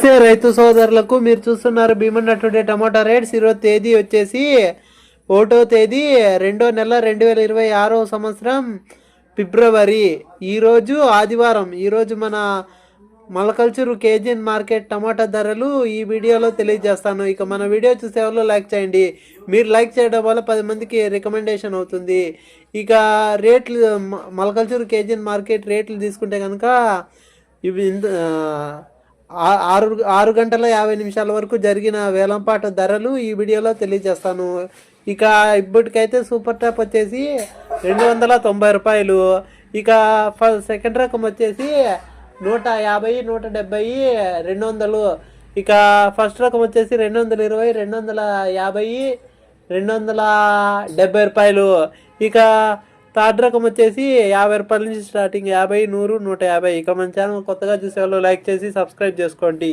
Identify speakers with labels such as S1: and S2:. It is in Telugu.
S1: నమస్తే రైతు సోదరులకు, మీరు చూస్తున్నారు భీమన్న టుడే టమాటా రేట్స్. ఈరోజు తేదీ వచ్చేసి 1వ తేదీ 2వ నెల 2026వ సంవత్సరం ఫిబ్రవరి. ఈరోజు ఆదివారం. ఈరోజు మన మలకల్చూరు కేజీఎన్ మార్కెట్ టమాటా ధరలు ఈ వీడియోలో తెలియజేస్తాను. ఇక మన వీడియో చూసే వాళ్ళు లైక్ చేయండి. మీరు లైక్ చేయడం వల్ల 10 మందికి రికమెండేషన్ అవుతుంది. ఇక రేట్లు, మలకల్చూరు కేజీఎన్ మార్కెట్ రేట్లు తీసుకుంటే కనుక ఇవి 6 గంటల 50 నిమిషాల వరకు జరిగిన వేలంపాట ధరలు ఈ వీడియోలో తెలియజేస్తాను. ఇక ఇప్పటికైతే సూపర్ టాప్ వచ్చేసి 290 రూపాయలు. ఇక సెకండ్ రకం వచ్చేసి 150, 170, 200. ఇక ఫస్ట్ రకం వచ్చేసి 220, 250, 270 రూపాయలు. ఇక థర్డ్ రకం వచ్చేసి 50 రూపాయల నుంచి స్టార్టింగ్, 50, 100, 150. ఇక మన ఛానల్ కొత్తగా చూసేవాళ్ళు లైక్ చేసి సబ్స్క్రైబ్ చేసుకోండి.